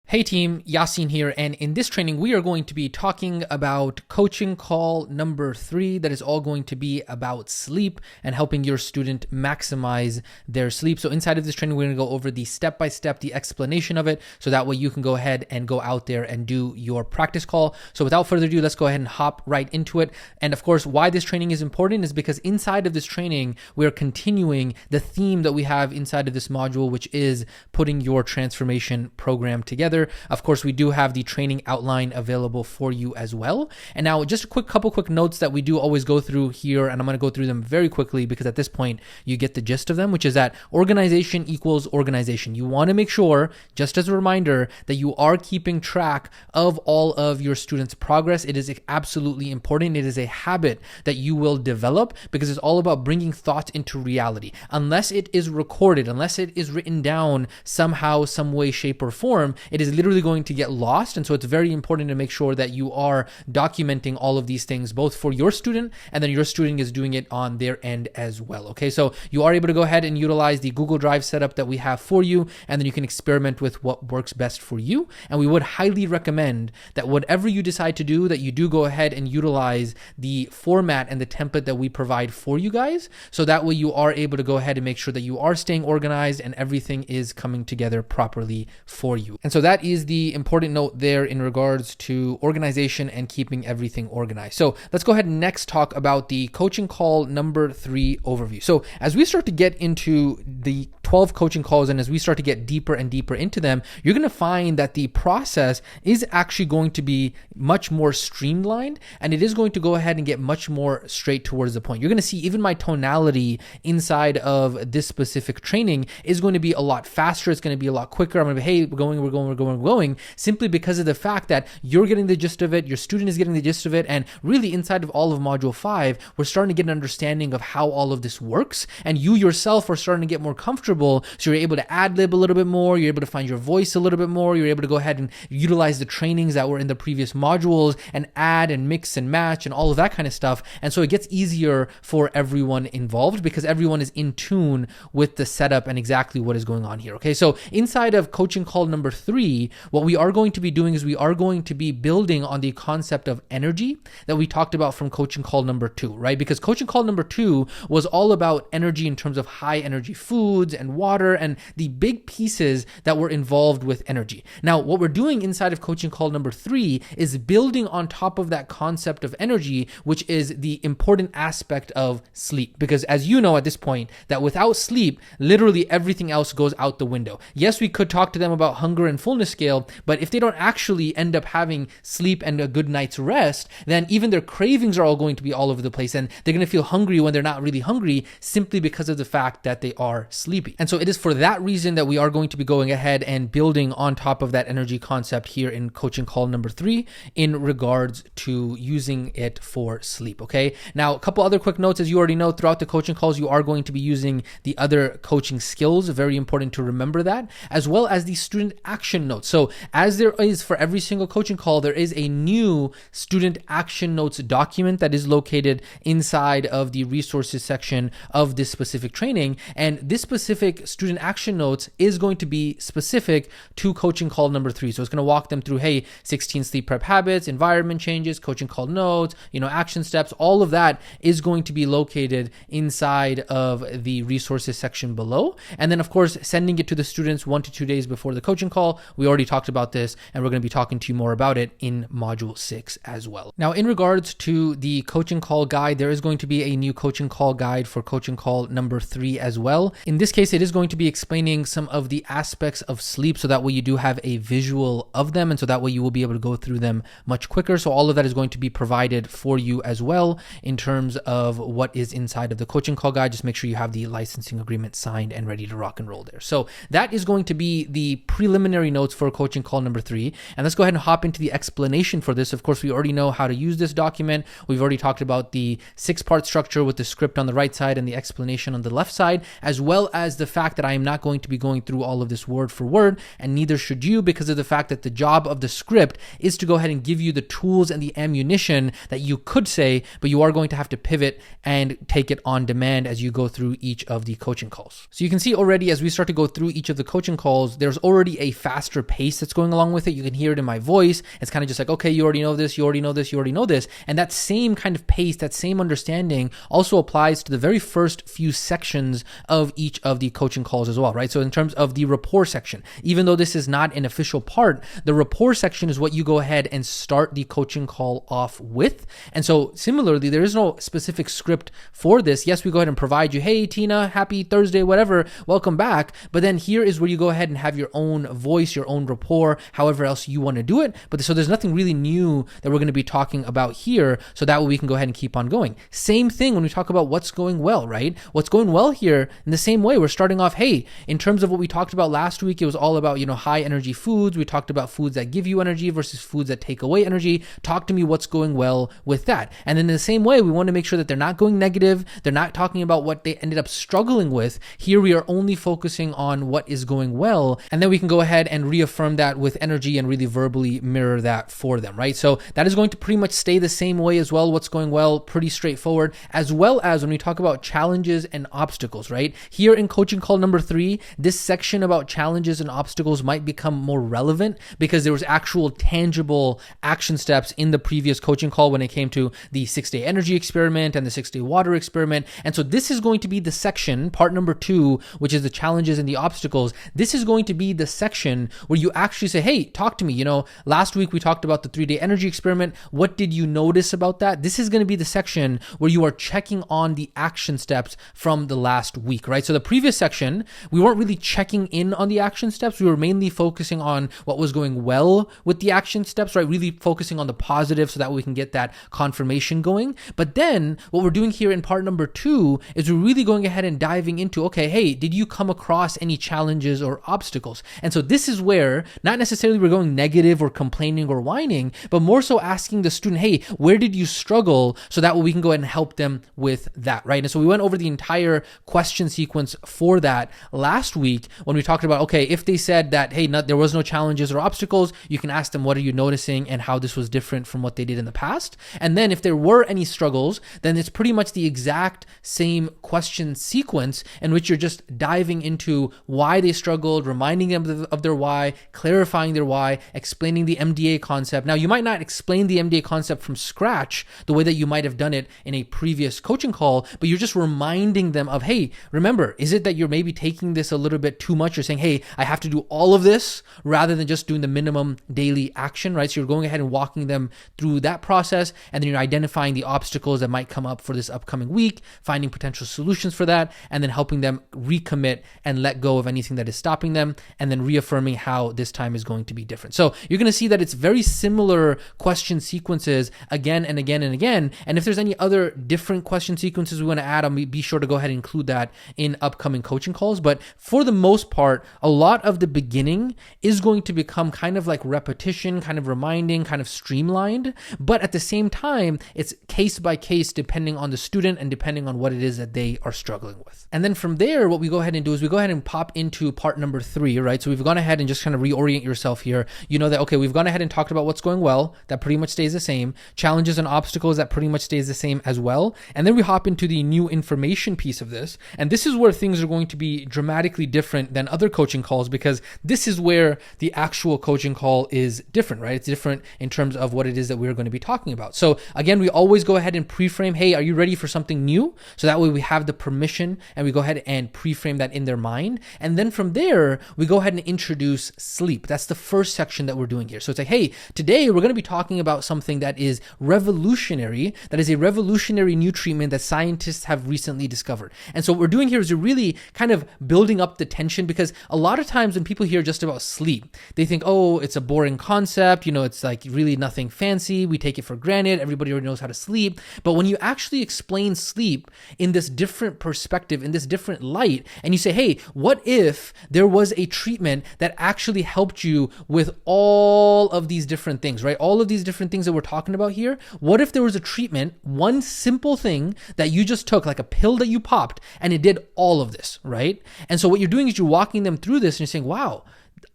Hey team, Yasin here, and in this training we are going to be talking about coaching call number 3 that is all going to be about sleep and helping your student maximize their sleep. So inside of this training we're going to go over the step-by-step, the explanation of it, so that way you can go ahead and go out there and do your practice call. So without further ado, let's go ahead and hop right into it. And of course, why this training is important is because inside of this training we're continuing the theme that we have inside of this module, which is putting your transformation program together. Of course, we do have the training outline available for you as well. And now just a couple quick notes that we do always go through here, and I'm going to go through them very quickly because at this point you get the gist of them, which is that organization equals organization. You want to make sure, just as a reminder, that you are keeping track of all of your students' progress. It is absolutely important. It is a habit that you will develop because it's all about bringing thought into reality. Unless it is recorded, unless it is written down somehow, some way, shape, or form, it is literally going to get lost. And so it's very important to make sure that you are documenting all of these things, both for your student and then your student is doing it on their end as well. Okay, so you are able to go ahead and utilize the Google Drive setup that we have for you, and then you can experiment with what works best for you. And we would highly recommend that whatever you decide to do, that you do go ahead and utilize the format and the template that we provide for you guys. So that way you are able to go ahead and make sure that you are staying organized and everything is coming together properly for you. And so that is the important note there in regards to organization and keeping everything organized. So let's go ahead and next talk about the coaching call number 3 overview. So as we start to get into the 12 coaching calls and as we start to get deeper and deeper into them, you're going to find that the process is actually going to be much more streamlined, and it is going to go ahead and get much more straight towards the point. You're going to see even my tonality inside of this specific training is going to be a lot faster. It's going to be a lot quicker. I'm going to be, hey, we're going, simply because of the fact that you're getting the gist of it, your student is getting the gist of it, and really inside of all of module 5, we're starting to get an understanding of how all of this works, and you yourself are starting to get more comfortable, so you're able to ad-lib a little bit more, you're able to find your voice a little bit more, you're able to go ahead and utilize the trainings that were in the previous modules and add and mix and match and all of that kind of stuff. And so it gets easier for everyone involved because everyone is in tune with the setup and exactly what is going on here. Okay, so inside of coaching call number 3, what we are going to be doing is we are going to be building on the concept of energy that we talked about from coaching call number 2, right? Because coaching call number 2 was all about energy in terms of high energy foods and water and the big pieces that were involved with energy. Now, what we're doing inside of coaching call number 3 is building on top of that concept of energy, which is the important aspect of sleep. Because as you know at this point, that without sleep, literally everything else goes out the window. Yes, we could talk to them about hunger and fullness scale, but if they don't actually end up having sleep and a good night's rest, then even their cravings are all going to be all over the place, and they're going to feel hungry when they're not really hungry simply because of the fact that they are sleepy. And so it is for that reason that we are going to be going ahead and building on top of that energy concept here in coaching call number 3 in regards to using it for sleep. Okay, now a couple other quick notes. As you already know, throughout the coaching calls you are going to be using the other coaching skills, very important to remember that, as well as the student action notes. So as there is for every single coaching call, there is a new student action notes document that is located inside of the resources section of this specific training. And this specific student action notes is going to be specific to coaching call number 3. So it's going to walk them through, hey, 16 sleep prep habits, environment changes, coaching call notes, action steps, all of that is going to be located inside of the resources section below. And then of course, sending it to the students 1 to 2 days before the coaching call. We already talked about this, and we're going to be talking to you more about it in module 6 as well. Now, in regards to the coaching call guide, there is going to be a new coaching call guide for coaching call number 3 as well. In this case, it is going to be explaining some of the aspects of sleep, so that way you do have a visual of them, and so that way you will be able to go through them much quicker. So all of that is going to be provided for you as well in terms of what is inside of the coaching call guide. Just make sure you have the licensing agreement signed and ready to rock and roll there. So that is going to be the preliminary notes for coaching call number 3. And let's go ahead and hop into the explanation for this. Of course, we already know how to use this document. We've already talked about the 6-part structure with the script on the right side and the explanation on the left side, as well as the fact that I am not going to be going through all of this word for word, and neither should you, because of the fact that the job of the script is to go ahead and give you the tools and the ammunition that you could say, but you are going to have to pivot and take it on demand as you go through each of the coaching calls. So you can see already as we start to go through each of the coaching calls, there's already a faster pace that's going along with it. You can hear it in my voice. It's kind of just like, okay, you already know this, you already know this, you already know this. And that same kind of pace, that same understanding also applies to the very first few sections of each of the coaching calls as well, right? So in terms of the rapport section, even though this is not an official part, the rapport section is what you go ahead and start the coaching call off with. And so similarly, there is no specific script for this. Yes, we go ahead and provide you, hey, Tina, happy Thursday, whatever, welcome back. But then here is where you go ahead and have your own voice, your own rapport, however else you want to do it. But so there's nothing really new that we're going to be talking about here. So that way we can go ahead and keep on going. Same thing when we talk about what's going well, right? What's going well here in the same way, we're starting off, hey, in terms of what we talked about last week, it was all about, high energy foods. We talked about foods that give you energy versus foods that take away energy. Talk to me what's going well with that. And then in the same way, we want to make sure that they're not going negative. They're not talking about what they ended up struggling with. Here we are only focusing on what is going well. And then we can go ahead and reaffirm that with energy and really verbally mirror that for them, right? So that is going to pretty much stay the same way as well. What's going well, pretty straightforward, as well as when we talk about challenges and obstacles, right? Here in coaching call number 3, this section about challenges and obstacles might become more relevant because there was actual tangible action steps in the previous coaching call when it came to the 6-day energy experiment and the 6-day water experiment. And so this is going to be the section, part number 2, which is the challenges and the obstacles. This is going to be the section where you actually say, hey, talk to me. Last week we talked about the 3-day energy experiment. What did you notice about that? This is going to be the section where you are checking on the action steps from the last week, right? So the previous section, we weren't really checking in on the action steps. We were mainly focusing on what was going well with the action steps, right? Really focusing on the positive so that we can get that confirmation going. But then what we're doing here in part number 2 is we're really going ahead and diving into, okay, hey, did you come across any challenges or obstacles? And so this is where not necessarily we're going negative or complaining or whining, but more so asking the student, hey, where did you struggle? So that way we can go ahead and help them with that, right? And so we went over the entire question sequence for that last week when we talked about, okay, if they said that, hey, there was no challenges or obstacles, you can ask them, what are you noticing and how this was different from what they did in the past? And then if there were any struggles, then it's pretty much the exact same question sequence in which you're just diving into why they struggled, reminding them of their why, clarifying their why, explaining the MDA concept. Now, you might not explain the MDA concept from scratch the way that you might have done it in a previous coaching call, but you're just reminding them of, hey, remember, is it that you're maybe taking this a little bit too much? You're saying, hey, I have to do all of this rather than just doing the minimum daily action, right? So you're going ahead and walking them through that process, and then you're identifying the obstacles that might come up for this upcoming week, finding potential solutions for that, and then helping them recommit and let go of anything that is stopping them, and then reaffirming how this time is going to be different. So you're going to see that it's very similar question sequences again and again and again. And if there's any other different question sequences we want to add, I'll be sure to go ahead and include that in upcoming coaching calls. But for the most part, a lot of the beginning is going to become kind of like repetition, kind of reminding, kind of streamlined. But at the same time, it's case by case depending on the student and depending on what it is that they are struggling with. And then from there, what we go ahead and do is we go ahead and pop into part number 3, right? So we've gone ahead and just kind of reorient yourself here. You know that, okay, we've gone ahead and talked about what's going well. That pretty much stays the same. Challenges and obstacles, that pretty much stays the same as well. And then we hop into the new information piece of this. And this is where things are going to be dramatically different than other coaching calls, because this is where the actual coaching call is different, right? It's different in terms of what it is that we're going to be talking about. So again, we always go ahead and pre-frame, hey, are you ready for something new? So that way we have the permission and we go ahead and pre-frame that in their mind. And then from there, we go ahead and introduce sleep. That's the first section that we're doing here. So it's like, hey, today we're going to be talking about something that is revolutionary, that is a revolutionary new treatment that scientists have recently discovered. And so what we're doing here is we're really kind of building up the tension, because a lot of times when people hear just about sleep, they think, oh, it's a boring concept, it's like really nothing fancy, we take it for granted, everybody already knows how to sleep. But when you actually explain sleep in this different perspective, in this different light, and you say, hey, what if there was a treatment that actually helped you with all of these different things, right? All of these different things that we're talking about here. What if there was a treatment, one simple thing that you just took, like a pill that you popped, and it did all of this? stress, right? And so what you're doing is you're walking them through this and you're saying, wow,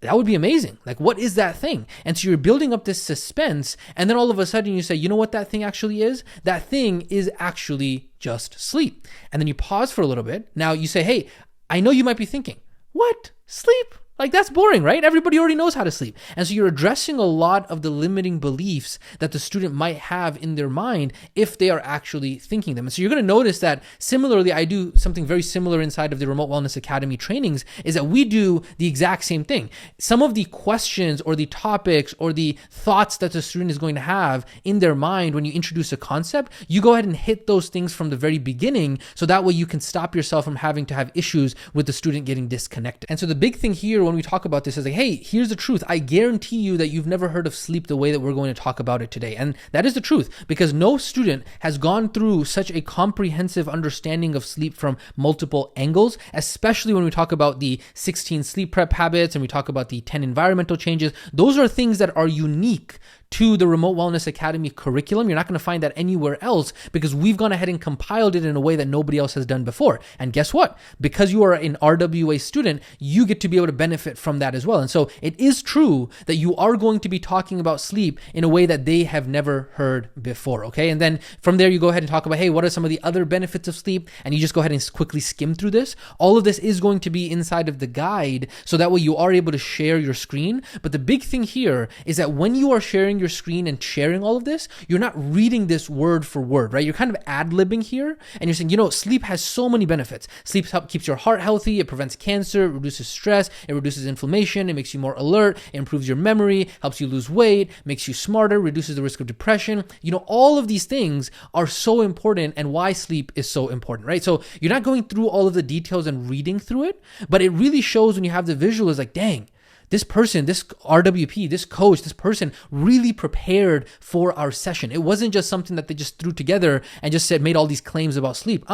that would be amazing. Like, what is that thing? And so you're building up this suspense. And then all of a sudden you say, you know what that thing actually is? That thing is actually just sleep. And then you pause for a little bit. Now you say, hey, I know you might be thinking, what? Sleep? Like, that's boring, right? Everybody already knows how to sleep. And so you're addressing a lot of the limiting beliefs that the student might have in their mind if they are actually thinking them. And so you're going to notice that similarly, I do something very similar inside of the Remote Wellness Academy trainings, is that we do the exact same thing. Some of the questions or the topics or the thoughts that the student is going to have in their mind when you introduce a concept, you go ahead and hit those things from the very beginning. So that way you can stop yourself from having to have issues with the student getting disconnected. And so the big thing here when we talk about this is like, hey, here's the truth. I guarantee you that you've never heard of sleep the way that we're going to talk about it today. And that is the truth, because no student has gone through such a comprehensive understanding of sleep from multiple angles, especially when we talk about the 16 sleep prep habits and we talk about the 10 environmental changes. Those are things that are unique to the Remote Wellness Academy curriculum. You're not going to find that anywhere else because we've gone ahead and compiled it in a way that nobody else has done before. And guess what? Because you are an RWA student, you get to be able to benefit from that as well. And so it is true that you are going to be talking about sleep in a way that they have never heard before, okay? And then from there, you go ahead and talk about, hey, what are some of the other benefits of sleep? And you just go ahead and quickly skim through this. All of this is going to be inside of the guide, so that way you are able to share your screen. But the big thing here is that when you are sharing your screen and sharing all of this, you're not reading this word for word, right? You're kind of ad-libbing here, and you're saying, you know, sleep has so many benefits. Sleep keeps your heart healthy, it prevents cancer, it reduces stress, it reduces inflammation, it makes you more alert, it improves your memory, helps you lose weight, makes you smarter, reduces the risk of depression. You know, all of these things are so important, and why sleep is so important, right? So you're not going through all of the details and reading through it, but it really shows when you have the visual is like, dang, this person, this RWP, this coach, this person really prepared for our session. It wasn't just something that they just threw together and just said, made all these claims about sleep.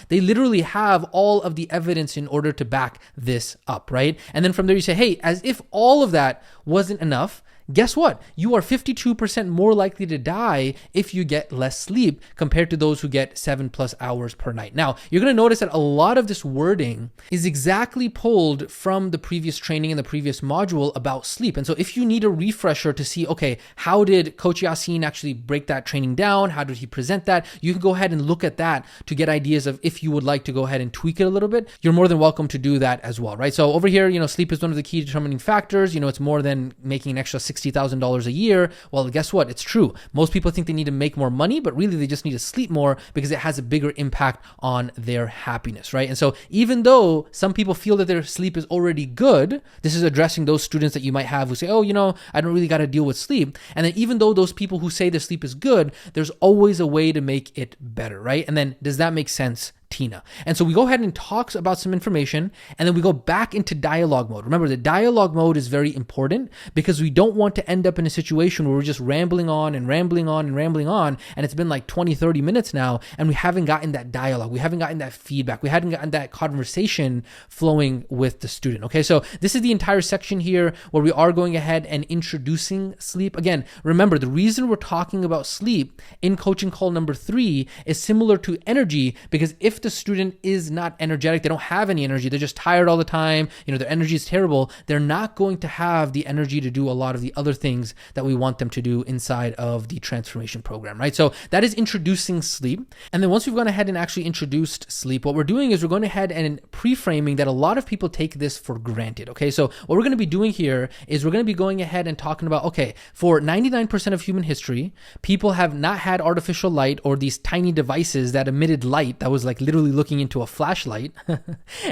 They literally have all of the evidence in order to back this up, right? And then from there you say, hey, as if all of that wasn't enough, guess what? You are 52% more likely to die if you get less sleep compared to those who get 7+ hours per night. Now, you're going to notice that a lot of this wording is exactly pulled from the previous training and the previous module about sleep. And so if you need a refresher to see, okay, how did Coach Yasin actually break that training down? How did he present that? You can go ahead and look at that to get ideas of if you would like to go ahead and tweak it a little bit. You're more than welcome to do that as well, right? So over here, you know, sleep is one of the key determining factors. You know, it's more than making an extra $60,000 a year. Well, guess what? It's true. Most people think they need to make more money, but really they just need to sleep more because it has a bigger impact on their happiness, right? And so even though some people feel that their sleep is already good, this is addressing those students that you might have who say, oh, you know, I don't really got to deal with sleep. And then even though those people who say their sleep is good, there's always a way to make it better, right? And then does that make sense, Tina? And so we go ahead and talk about some information, and then we go back into dialogue mode. Remember, the dialogue mode is very important because we don't want to end up in a situation where we're just rambling on and rambling on and rambling on, and it's been like 20, 30 minutes now, and we haven't gotten that dialogue. We haven't gotten that feedback. We hadn't gotten that conversation flowing with the student. Okay, so this is the entire section here where we are going ahead and introducing sleep. Again, remember, the reason we're talking about sleep in coaching call number 3 is similar to energy, because if the student is not energetic, they don't have any energy, they're just tired all the time, you know, their energy is terrible, they're not going to have the energy to do a lot of the other things that we want them to do inside of the transformation program, right? So that is introducing sleep. And then once we've gone ahead and actually introduced sleep, what we're doing is we're going ahead and pre-framing that a lot of people take this for granted, okay? So what we're going to be doing here is we're going to be going ahead and talking about, okay, for 99% of human history, people have not had artificial light or these tiny devices that emitted light that was like literally looking into a flashlight.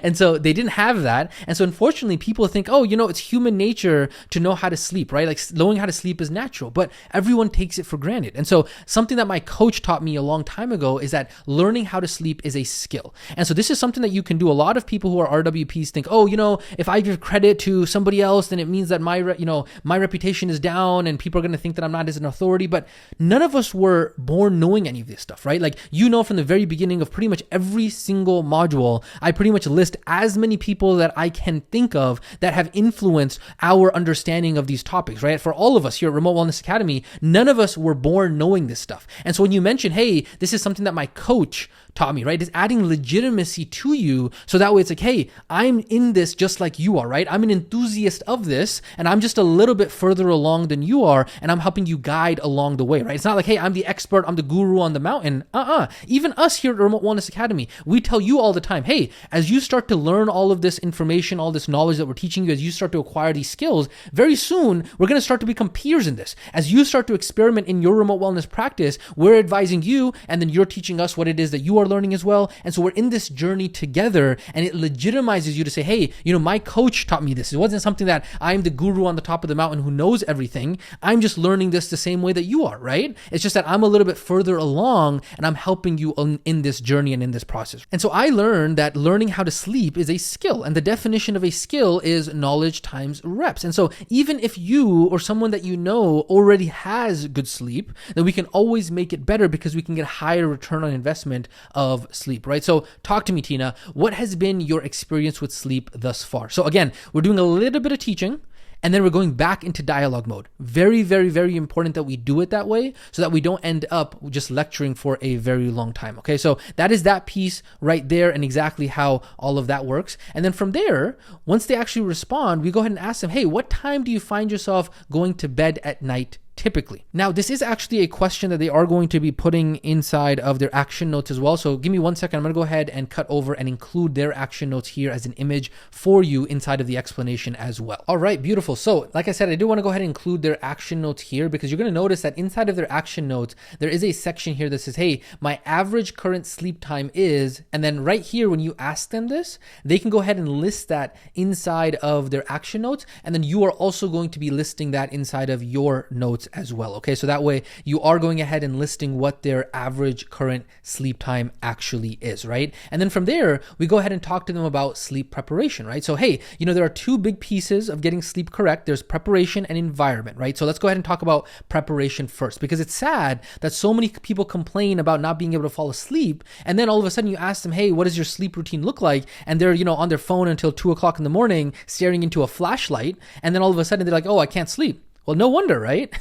And so they didn't have that. And so unfortunately, people think, oh, you know, it's human nature to know how to sleep, right? Like knowing how to sleep is natural, but everyone takes it for granted. And so something that my coach taught me a long time ago is that learning how to sleep is a skill. And so this is something that you can do. A lot of people who are RWPs think, oh, you know, if I give credit to somebody else, then it means that my reputation is down and people are going to think that I'm not as an authority. But none of us were born knowing any of this stuff, right? Like, you know, from the very beginning of pretty much every single module, I pretty much list as many people that I can think of that have influenced our understanding of these topics, right? For all of us here at Remote Wellness Academy, none of us were born knowing this stuff. And so when you mention, hey, this is something that my coach taught me, right? It's adding legitimacy to you. So that way it's like, hey, I'm in this just like you are, right? I'm an enthusiast of this and I'm just a little bit further along than you are. And I'm helping you guide along the way, right? It's not like, hey, I'm the expert, I'm the guru on the mountain. Even us here at Remote Wellness Academy, we tell you all the time, hey, as you start to learn all of this information, all this knowledge that we're teaching you, as you start to acquire these skills, very soon, we're going to start to become peers in this. As you start to experiment in your remote wellness practice, we're advising you and then you're teaching us what it is that you are learning as well. And so we're in this journey together and it legitimizes you to say, hey, my coach taught me this. It wasn't something that I'm the guru on the top of the mountain who knows everything. I'm just learning this the same way that you are, right? It's just that I'm a little bit further along and I'm helping you in this journey and in this process. And so I learned that learning how to sleep is a skill, and the definition of a skill is knowledge times reps. And so even if you or someone that you know already has good sleep, then we can always make it better because we can get higher return on investment of sleep, right? So talk to me, Tina. What has been your experience with sleep thus far? So again, we're doing a little bit of teaching, and then we're going back into dialogue mode. Very, very, very important that we do it that way so that we don't end up just lecturing for a very long time. Okay, so that is that piece right there and exactly how all of that works. And then from there, once they actually respond, we go ahead and ask them, hey, what time do you find yourself going to bed at night typically? Now, this is actually a question that they are going to be putting inside of their action notes as well. So give me 1 second. I'm going to go ahead and cut over and include their action notes here as an image for you inside of the explanation as well. All right, beautiful. So like I said, I do want to go ahead and include their action notes here because you're going to notice that inside of their action notes, there is a section here that says, hey, my average current sleep time is, and then right here, when you ask them this, they can go ahead and list that inside of their action notes. And then you are also going to be listing that inside of your notes as well. Okay, so that way you are going ahead and listing what their average current sleep time actually is, right? And then from there, we go ahead and talk to them about sleep preparation, right? So, hey, there are two big pieces of getting sleep correct. There's preparation and environment, right? So let's go ahead and talk about preparation first, because it's sad that so many people complain about not being able to fall asleep. And then all of a sudden you ask them, hey, what does your sleep routine look like? And they're, on their phone until 2:00 in the morning, staring into a flashlight. And then all of a sudden they're like, oh, I can't sleep. Well, no wonder, right?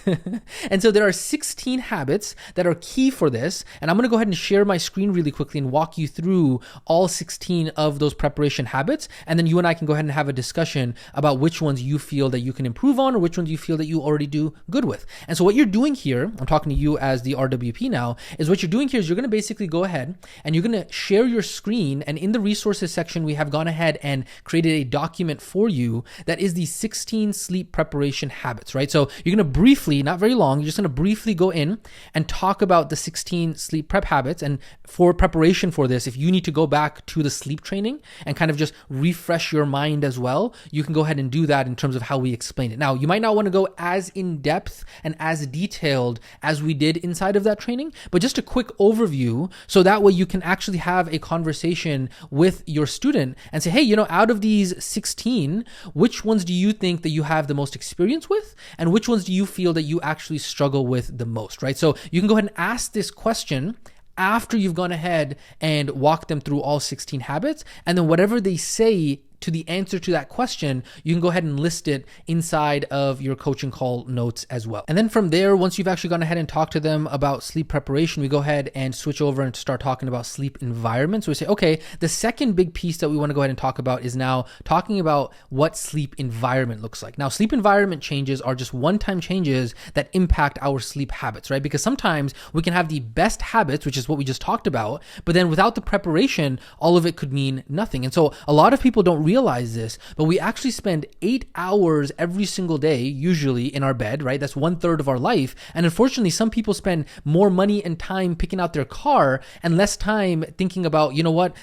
And so there are 16 habits that are key for this. And I'm going to go ahead and share my screen really quickly and walk you through all 16 of those preparation habits. And then you and I can go ahead and have a discussion about which ones you feel that you can improve on or which ones you feel that you already do good with. And so what you're doing here, I'm talking to you as the RWP now, is what you're doing here is you're going to basically go ahead and you're going to share your screen. And in the resources section, we have gone ahead and created a document for you that is the 16 sleep preparation habits, right? So you're going to briefly, not very long, you're just going to briefly go in and talk about the 16 sleep prep habits. And for preparation for this, if you need to go back to the sleep training and kind of just refresh your mind as well, you can go ahead and do that in terms of how we explain it. Now, you might not want to go as in depth and as detailed as we did inside of that training, but just a quick overview so that way you can actually have a conversation with your student and say, hey, out of these 16, which ones do you think that you have the most experience with? And which ones do you feel that you actually struggle with the most, right? So you can go ahead and ask this question after you've gone ahead and walked them through all 16 habits. And then whatever they say to the answer to that question, you can go ahead and list it inside of your coaching call notes as well. And then from there, once you've actually gone ahead and talked to them about sleep preparation, we go ahead and switch over and start talking about sleep environment. So we say, okay, the second big piece that we want to go ahead and talk about is now talking about what sleep environment looks like. Now, sleep environment changes are just one-time changes that impact our sleep habits, right? Because sometimes we can have the best habits, which is what we just talked about, but then without the preparation, all of it could mean nothing. And so a lot of people don't realize this, but we actually spend 8 hours every single day, usually in our bed, right? That's 1/3 of our life. And unfortunately, some people spend more money and time picking out their car and less time thinking about,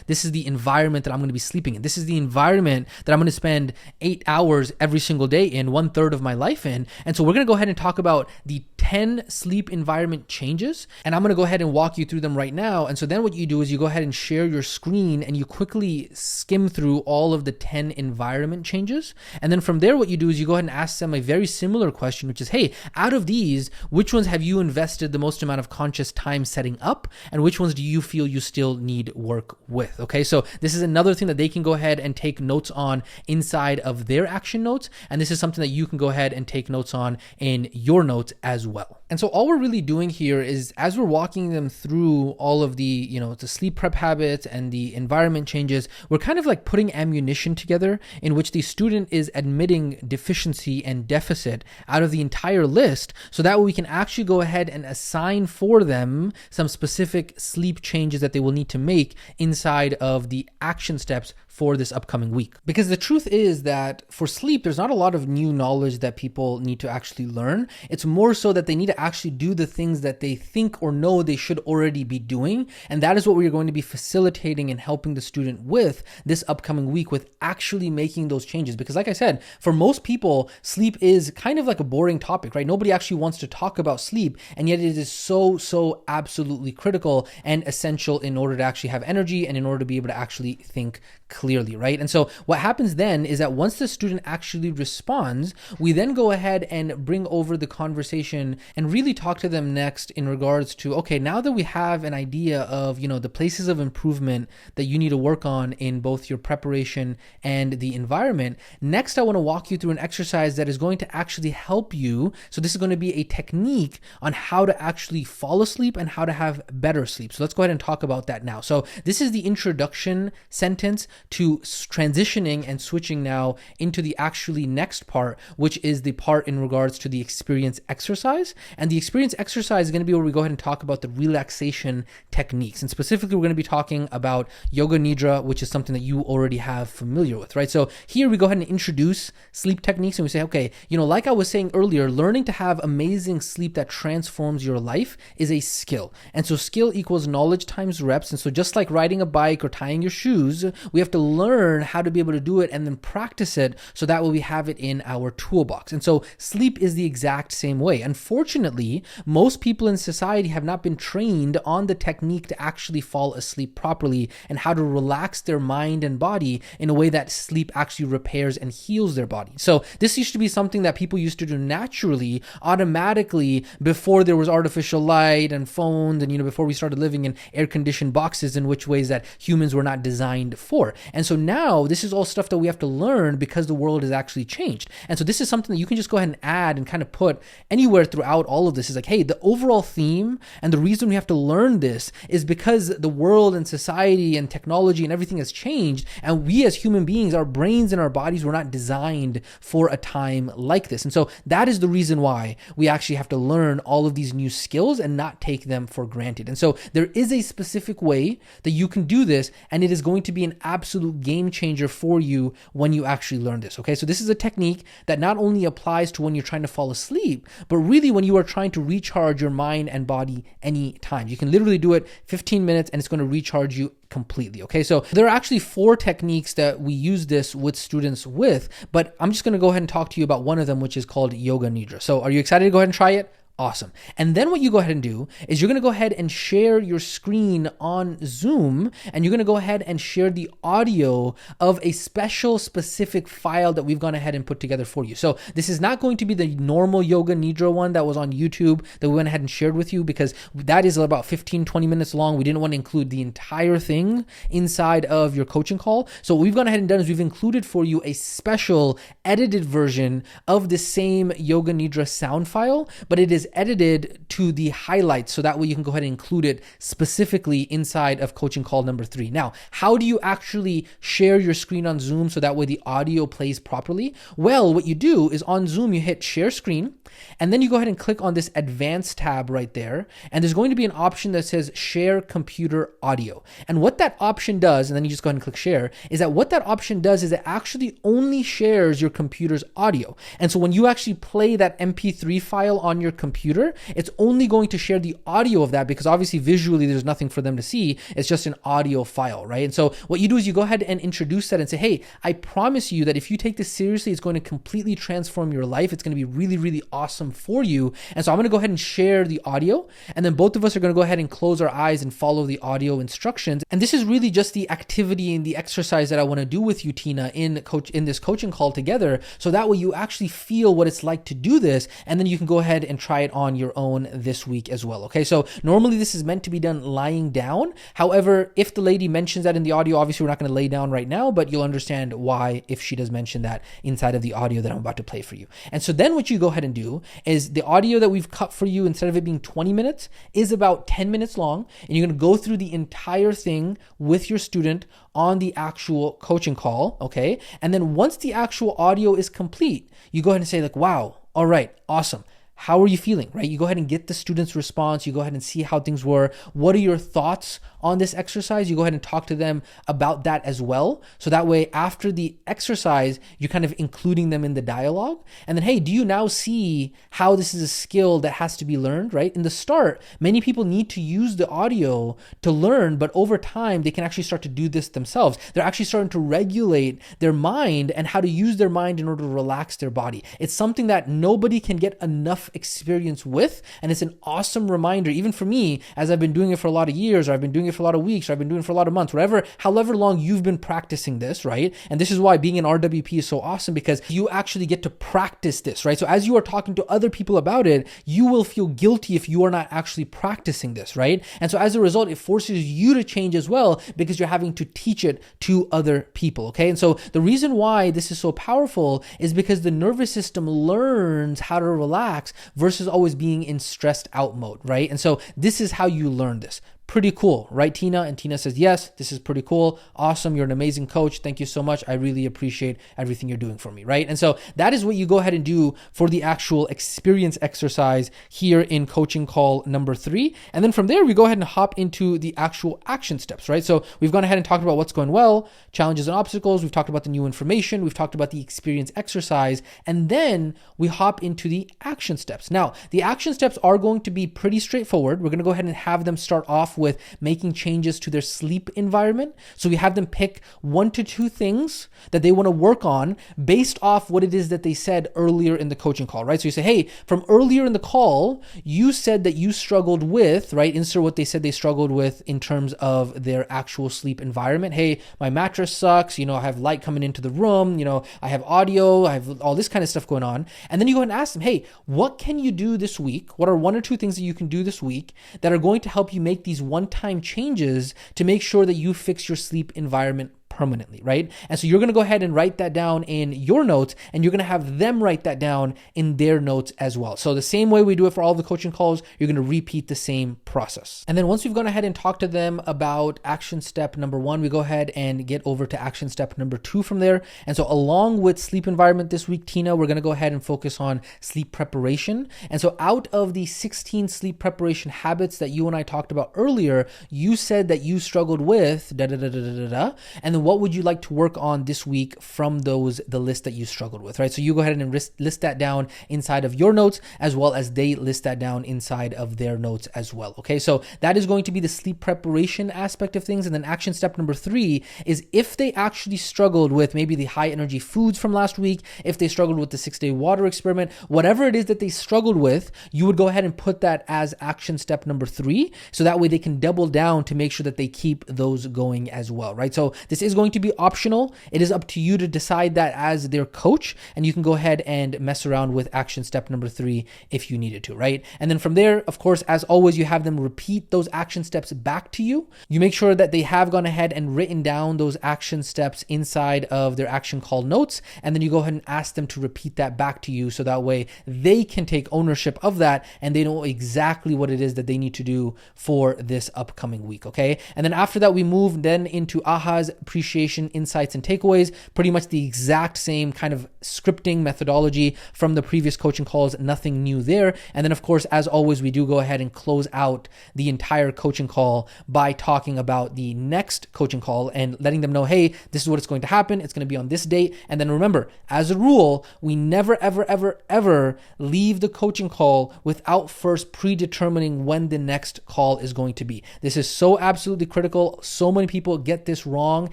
this is the environment that I'm going to be sleeping in. This is the environment that I'm going to spend 8 hours every single day in, 1/3 of my life in. And so we're going to go ahead and talk about the 10 sleep environment changes. And I'm going to go ahead and walk you through them right now. And so then what you do is you go ahead and share your screen and you quickly skim through all of the 10 environment changes. And then from there, what you do is you go ahead and ask them a very similar question, which is, hey, out of these, which ones have you invested the most amount of conscious time setting up? And which ones do you feel you still need work with? Okay, so this is another thing that they can go ahead and take notes on inside of their action notes. And this is something that you can go ahead and take notes on in your notes as well. And so all we're really doing here is, as we're walking them through all of the, the sleep prep habits and the environment changes, we're kind of like putting ammunition together in which the student is admitting deficiency and deficit out of the entire list, so that way we can actually go ahead and assign for them some specific sleep changes that they will need to make inside of the action steps for this upcoming week. Because the truth is that for sleep, there's not a lot of new knowledge that people need to actually learn. It's more so that they need to actually do the things that they think or know they should already be doing. And that is what we're going to be facilitating and helping the student with this upcoming week, with actually making those changes. Because like I said, for most people, sleep is kind of like a boring topic, right? Nobody actually wants to talk about sleep. And yet it is so absolutely critical and essential in order to actually have energy and in order to be able to actually think clearly, right? And so what happens then is that once the student actually responds, we then go ahead and bring over the conversation and really talk to them next in regards to, okay, now that we have an idea of, the places of improvement that you need to work on in both your preparation and the environment, next I want to walk you through an exercise that is going to actually help you. So this is going to be a technique on how to actually fall asleep and how to have better sleep. So let's go ahead and talk about that now. So this is the introduction sentence to transitioning and switching now into the actually next part, which is the part in regards to the experience exercise. And the experience exercise is going to be where we go ahead and talk about the relaxation techniques. And specifically, we're going to be talking about Yoga Nidra, which is something that you already have familiar with, right? So here we go ahead and introduce sleep techniques and we say, okay, like I was saying earlier, learning to have amazing sleep that transforms your life is a skill. And so skill equals knowledge times reps. And so just like riding a bike or tying your shoes, we have to learn how to be able to do it and then practice it, so that way we have it in our toolbox. And so sleep is the exact same way. Unfortunately, most people in society have not been trained on the technique to actually fall asleep properly and how to relax their mind and body in a way that sleep actually repairs and heals their body. So this used to be something that people used to do naturally, automatically, before there was artificial light and phones and, before we started living in air-conditioned boxes, in which ways that humans were not designed for. And so now this is all stuff that we have to learn because the world has actually changed. And so this is something that you can just go ahead and add and kind of put anywhere throughout all of this. Is like, hey, the overall theme and the reason we have to learn this is because the world and society and technology and everything has changed. And we as human beings, our brains and our bodies were not designed for a time like this. And so that is the reason why we actually have to learn all of these new skills and not take them for granted. And so there is a specific way that you can do this, and it is going to be an absolute game changer for you when you actually learn this. Okay, so this is a technique that not only applies to when you're trying to fall asleep, but really when you are trying to recharge your mind and body anytime. You can literally do it 15 minutes and it's going to recharge you completely. Okay, so there are actually 4 techniques that we use this with students with, but I'm just going to go ahead and talk to you about one of them, which is called Yoga Nidra. So are you excited to go ahead and try it? Awesome. And then what you go ahead and do is you're going to go ahead and share your screen on Zoom, and you're going to go ahead and share the audio of a specific file that we've gone ahead and put together for you. So this is not going to be the normal Yoga Nidra one that was on YouTube that we went ahead and shared with you, because that is about 15-20 minutes long. We didn't want to include the entire thing inside of your coaching call. So what we've gone ahead and done is we've included for you a special edited version of the same Yoga Nidra sound file, but it is edited to the highlights, so that way you can go ahead and include it specifically inside of coaching call number 3. Now, how do you actually share your screen on Zoom so that way the audio plays properly? Well, what you do is on Zoom, you hit share screen, and then you go ahead and click on this advanced tab right there, and there's going to be an option that says share computer audio. And what that option does, and then you just go ahead and click share, is that what that option does is it actually only shares your computer's audio. And so when you actually play that MP3 file on your computer, computer, it's only going to share the audio of that because obviously visually there's nothing for them to see. It's just an audio file, right? And so what you do is you go ahead and introduce that and say, hey, I promise you that if you take this seriously, it's going to completely transform your life. It's going to be really, really awesome for you. And so I'm going to go ahead and share the audio, and then both of us are going to go ahead and close our eyes and follow the audio instructions. And this is really just the activity and the exercise that I want to do with you, Tina, in this coaching call together. So that way you actually feel what it's like to do this, and then you can go ahead and try it on your own this week as well. Okay. So normally this is meant to be done lying down. However, if the lady mentions that in the audio, obviously we're not going to lay down right now, but you'll understand why if she does mention that inside of the audio that I'm about to play for you. And so then what you go ahead and do is the audio that we've cut for you, instead of it being 20 minutes, is about 10 minutes long. And you're going to go through the entire thing with your student on the actual coaching call. Okay. And then once the actual audio is complete, you go ahead and say like, wow, all right, awesome. How are you feeling, right? You go ahead and get the student's response. You go ahead and see how things were. What are your thoughts on this exercise? You go ahead and talk to them about that as well. So that way, after the exercise, you're kind of including them in the dialogue. And then, hey, do you now see how this is a skill that has to be learned, right? In the start, many people need to use the audio to learn, but over time, they can actually start to do this themselves. They're actually starting to regulate their mind and how to use their mind in order to relax their body. It's something that nobody can get enough experience with. And it's an awesome reminder, even for me, as I've been doing it for a lot of years, or I've been doing it for a lot of weeks, or I've been doing it for a lot of months, however long you've been practicing this, right? And this is why being an RWP is so awesome, because you actually get to practice this, right? So as you are talking to other people about it, you will feel guilty if you are not actually practicing this, right? And so as a result, it forces you to change as well, because you're having to teach it to other people, okay? And so the reason why this is so powerful is because the nervous system learns how to relax versus always being in stressed out mode, right? And so this is how you learn this. Pretty cool, right, Tina? And Tina says, yes, this is pretty cool. Awesome. You're an amazing coach. Thank you so much. I really appreciate everything you're doing for me, right? And so that is what you go ahead and do for the actual experience exercise here in coaching call number 3. And then from there, we go ahead and hop into the actual action steps, right? So we've gone ahead and talked about what's going well, challenges and obstacles. We've talked about the new information. We've talked about the experience exercise. And then we hop into the action steps. Now, the action steps are going to be pretty straightforward. We're going to go ahead and have them start off with making changes to their sleep environment. So we have them pick 1 to 2 things that they want to work on based off what it is that they said earlier in the coaching call, right? So you say, hey, from earlier in the call, you said that you struggled with, right? Insert what they said they struggled with in terms of their actual sleep environment. Hey, my mattress sucks. I have light coming into the room. I have audio. I have all this kind of stuff going on. And then you go ahead and ask them, hey, what can you do this week? What are 1 or 2 things that you can do this week that are going to help you make these one-time changes to make sure that you fix your sleep environment permanently, right? And so you're going to go ahead and write that down in your notes, and you're going to have them write that down in their notes as well. So the same way we do it for all the coaching calls, you're going to repeat the same process. And then once we've gone ahead and talked to them about action step number 1, we go ahead and get over to action step number 2 from there. And so along with sleep environment this week, Tina, we're going to go ahead and focus on sleep preparation. And so out of the 16 sleep preparation habits that you and I talked about earlier, you said that you struggled with and then what would you like to work on this week from the list that you struggled with, right? So you go ahead and list that down inside of your notes, as well as they list that down inside of their notes as well, okay? So that is going to be the sleep preparation aspect of things. And then action step number 3 is if they actually struggled with maybe the high energy foods from last week, if they struggled with the 6-day water experiment, whatever it is that they struggled with, you would go ahead and put that as action step number 3. So that way they can double down to make sure that they keep those going as well, right? So this is going to be optional. It is up to you to decide that as their coach, and you can go ahead and mess around with action step number 3 if you needed to, right? And then from there, of course, as always, you have them repeat those action steps back to you. You make sure that they have gone ahead and written down those action steps inside of their action call notes, and then you go ahead and ask them to repeat that back to you, so that way they can take ownership of that and they know exactly what it is that they need to do for this upcoming week, okay? And then after that, we move then into AHA's appreciation, insights, and takeaways. Pretty much the exact same kind of scripting methodology from the previous coaching calls, nothing new there. And then of course, as always, we do go ahead and close out the entire coaching call by talking about the next coaching call and letting them know, hey, this is what it's going to happen. It's going to be on this date. And then remember, as a rule, we never, ever leave the coaching call without first predetermining when the next call is going to be. This is so absolutely critical. So many people get this wrong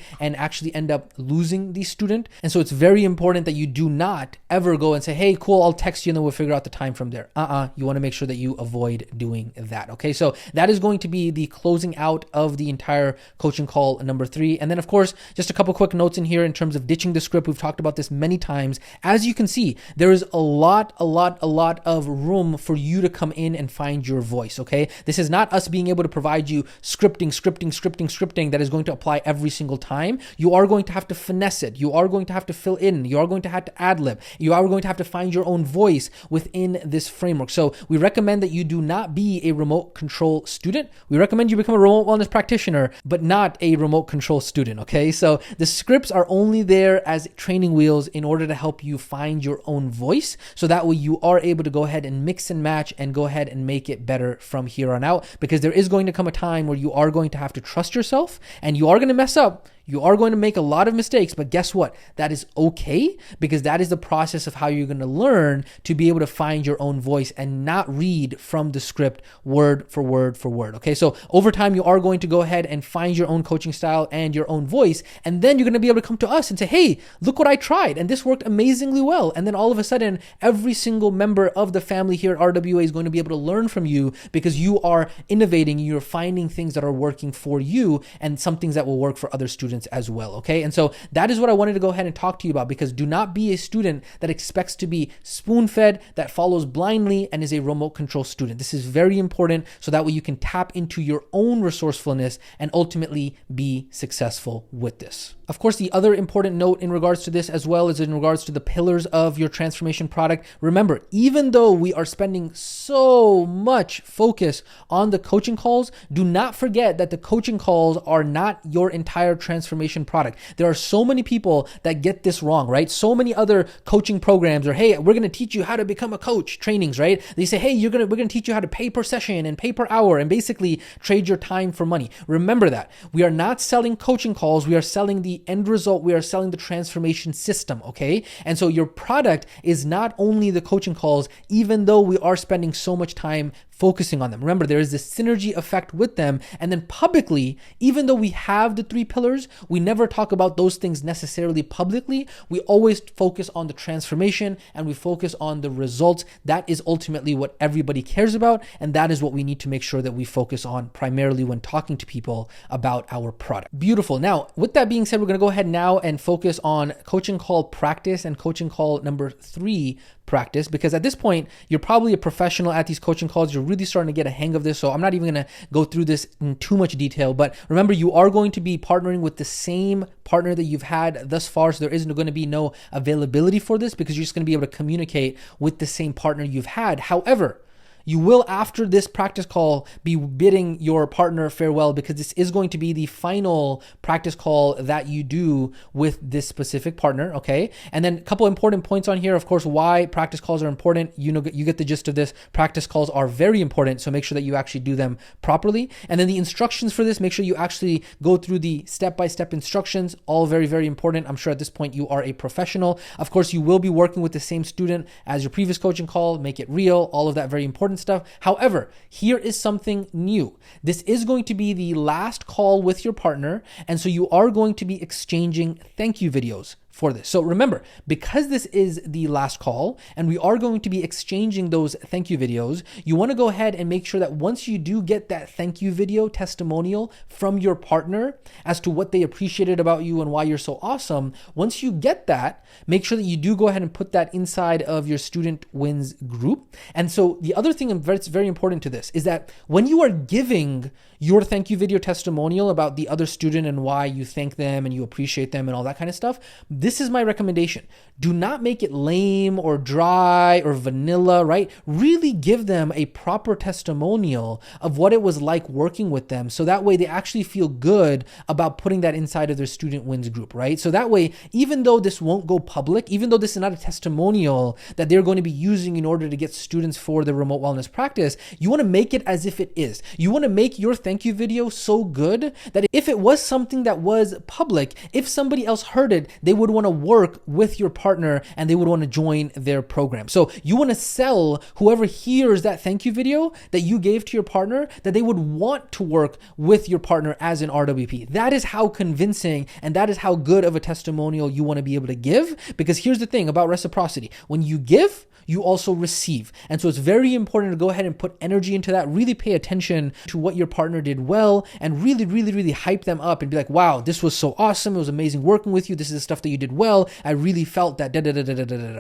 and actually end up losing the student. And so it's very important that you do not ever go and say, hey, cool, I'll text you and then we'll figure out the time from there. You want to make sure that you avoid doing that. Okay, so that is going to be the closing out of the entire coaching call number 3. And then of course, just a couple quick notes in here in terms of ditching the script. We've talked about this many times. As you can see, there is a lot of room for you to come in and find your voice. Okay, this is not us being able to provide you scripting that is going to apply every single time. You are going to have to finesse it. You are going to have to fill in. You are going to have to ad-lib. You are going to have to find your own voice within this framework. So we recommend that you do not be a remote control student. We recommend you become a remote wellness practitioner, but not a remote control student. Okay, so the scripts are only there as training wheels in order to help you find your own voice. So that way you are able to go ahead and mix and match and go ahead and make it better from here on out, because there is going to come a time where you are going to have to trust yourself and you are going to mess up. You are going to make a lot of mistakes, but guess what? That is okay, because that is the process of how you're going to learn to be able to find your own voice and not read from the script word for word for word. Okay, so over time, you are going to go ahead and find your own coaching style and your own voice. And then you're going to be able to come to us and say, hey, look what I tried. And this worked amazingly well. And then all of a sudden, every single member of the family here at RWA is going to be able to learn from you, because you are innovating, you're finding things that are working for you and some things that will work for other students as well. Okay, and so that is what I wanted to go ahead and talk to you about, because do not be a student that expects to be spoon-fed, that follows blindly, and is a remote control student. This is very important, so that way you can tap into your own resourcefulness and ultimately be successful with this. Of course, the other important note in regards to this as well is in regards to the pillars of your transformation product. Remember, even though we are spending so much focus on the coaching calls, do not forget that the coaching calls are not your entire transformation product. There are so many people that get this wrong, right? So many other coaching programs are, hey, we're going to teach you how to become a coach trainings, right? They say, hey, we're going to teach you how to pay per session and pay per hour and basically trade your time for money. Remember that we are not selling coaching calls. We are selling the end result. We are selling the transformation system. Okay. And so your product is not only the coaching calls, even though we are spending so much time focusing on them. Remember, there is this synergy effect with them. And then publicly, even though we have the 3 pillars, we never talk about those things necessarily publicly. We always focus on the transformation and we focus on the results. That is ultimately what everybody cares about. And that is what we need to make sure that we focus on primarily when talking to people about our product. Beautiful. Now, with that being said, we're going to go ahead now and focus on coaching call practice and coaching call number 3 practice, because at this point, you're probably a professional at these coaching calls. You're really starting to get a hang of this. So I'm not even going to go through this in too much detail, but remember, you are going to be partnering with the same partner that you've had thus far. So there isn't going to be no availability for this, because you're just going to be able to communicate with the same partner you've had. However, you will, after this practice call, be bidding your partner farewell, because this is going to be the final practice call that you do with this specific partner, okay? And then a couple important points on here, of course, why practice calls are important. You know, you get the gist of this. Practice calls are very important, so make sure that you actually do them properly. And then the instructions for this, make sure you actually go through the step-by-step instructions, all very, very important. I'm sure at this point you are a professional. Of course, you will be working with the same student as your previous coaching call, make it real, all of that very important stuff. However, here is something new. This is going to be the last call with your partner, and so you are going to be exchanging thank you videos for this. So remember, because this is the last call and we are going to be exchanging those thank you videos, you want to go ahead and make sure that once you do get that thank you video testimonial from your partner as to what they appreciated about you and why you're so awesome, once you get that, make sure that you do go ahead and put that inside of your Student Wins group. And so the other thing that's very important to this is that when you are giving your thank you video testimonial about the other student and why you thank them and you appreciate them and all that kind of stuff, this is my recommendation. Do not make it lame or dry or vanilla, right? Really give them a proper testimonial of what it was like working with them. So that way they actually feel good about putting that inside of their Student Wins group, right? So that way, even though this won't go public, even though this is not a testimonial that they're going to be using in order to get students for the remote wellness practice, you want to make it as if it is. You want to make your thank you video so good that if it was something that was public, if somebody else heard it, they would want to work with your partner and they would want to join their program. So you want to sell whoever hears that thank you video that you gave to your partner, that they would want to work with your partner as an RWP. That is how convincing and that is how good of a testimonial you want to be able to give. Because here's the thing about reciprocity. When you give, you also receive. And so it's very important to go ahead and put energy into that, really pay attention to what your partner did well, and really, really, really hype them up and be like, wow, this was so awesome. It was amazing working with you. This is the stuff that you did well. I really felt that,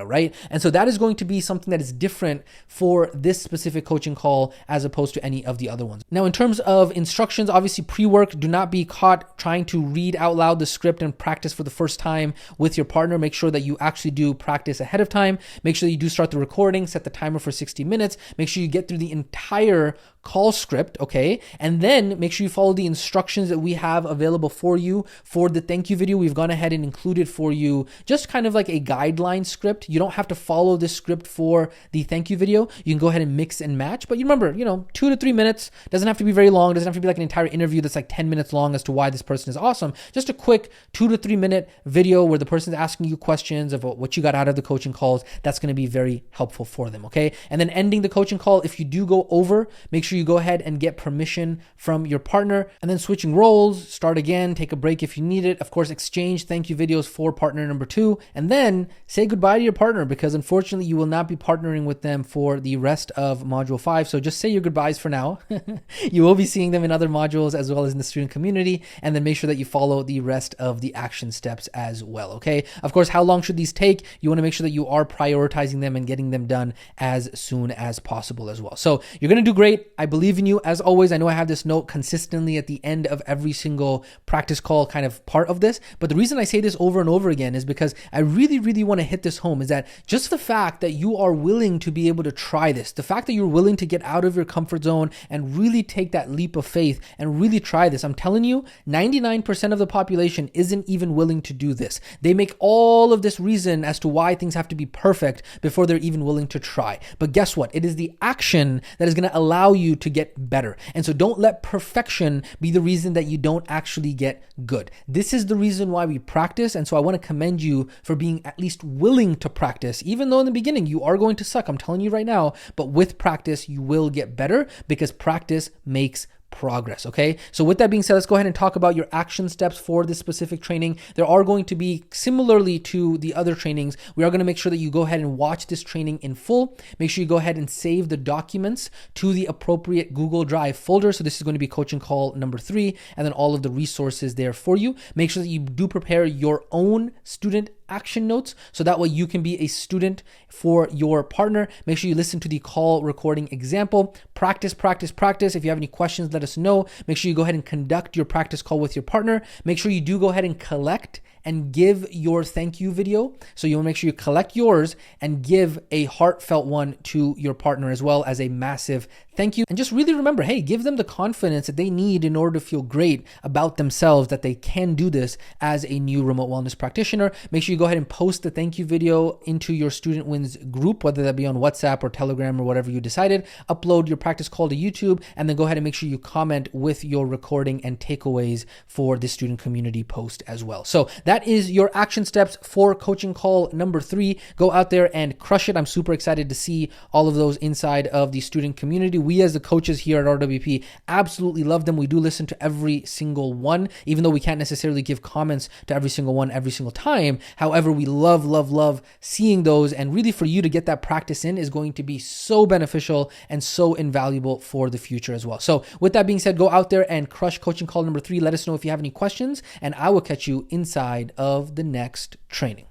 right? And so that is going to be something that is different for this specific coaching call as opposed to any of the other ones. Now, in terms of instructions, obviously pre-work, do not be caught trying to read out loud the script and practice for the first time with your partner. Make sure that you actually do practice ahead of time. Make sure that you do start the recording, set the timer for 60 minutes. Make sure you get through the entire call script, okay? And then make sure you follow the instructions that we have available for you for the thank you video. We've gone ahead and included for you just kind of like a guideline script. You don't have to follow this script for the thank you video. You can go ahead and mix and match, but you remember, 2 to 3 minutes. Doesn't have to be very long. Doesn't have to be like an entire interview that's like 10 minutes long as to why this person is awesome. Just a quick 2 to 3 minute video where the person's asking you questions of what you got out of the coaching calls. That's going to be very helpful for them, okay? And then ending the coaching call, if you do go over, make sure you go ahead and get permission from your partner, and then switching roles, start again, take a break if you need it. Of course, exchange thank you videos for partner number 2, and then say goodbye to your partner, because unfortunately you will not be partnering with them for the rest of module 5. So just say your goodbyes for now. You will be seeing them in other modules as well as in the student community, and then make sure that you follow the rest of the action steps as well, okay? Of course, how long should these take? You want to make sure that you are prioritizing them and getting them done as soon as possible as well. So you're going to do great. I believe in you. As always, I know I have this note consistently at the end of every single practice call kind of part of this, but the reason I say this over and over again is because I really, really want to hit this home, is that just the fact that you are willing to be able to try this, the fact that you're willing to get out of your comfort zone and really take that leap of faith and really try this. I'm telling you, 99% of the population isn't even willing to do this. They make all of this reason as to why things have to be perfect before they're even willing to try. But guess what? It is the action that is going to allow you to get better. And so don't let perfection be the reason that you don't actually get good. This is the reason why we practice. And so I want to commend you for being at least willing to practice, even though in the beginning you are going to suck. I'm telling you right now, but with practice, you will get better, because practice makes progress, okay? So with that being said, let's go ahead and talk about your action steps for this specific training. There are going to be, similarly to the other trainings, we are going to make sure that you go ahead and watch this training in full. Make sure you go ahead and save the documents to the appropriate Google Drive folder. So this is going to be coaching call number 3, and then all of the resources there for you. Make sure that you do prepare your own student action notes, so that way you can be a student for your partner. Make sure you listen to the call recording example. Practice. If you have any questions, let us know. Make sure you go ahead and conduct your practice call with your partner. Make sure you do go ahead and collect and give your thank you video. So you want to make sure you collect yours and give a heartfelt one to your partner as well as a massive thank you. And just really remember, hey, give them the confidence that they need in order to feel great about themselves, that they can do this as a new remote wellness practitioner. Make sure you go ahead and post the thank you video into your Student Wins group, whether that be on WhatsApp or Telegram or whatever you decided. Upload your practice call to YouTube, and then go ahead and make sure you comment with your recording and takeaways for the student community post as well. So that is your action steps for coaching call number 3. Go out there and crush it. I'm super excited to see all of those inside of the student community. We as the coaches here at RWP absolutely love them. We do listen to every single one, even though we can't necessarily give comments to every single one every single time. However, we love seeing those, and really for you to get that practice in is going to be so beneficial and so invaluable for the future as well. So with that being said, go out there and crush coaching call number 3. Let us know if you have any questions, and I will catch you inside of the next training.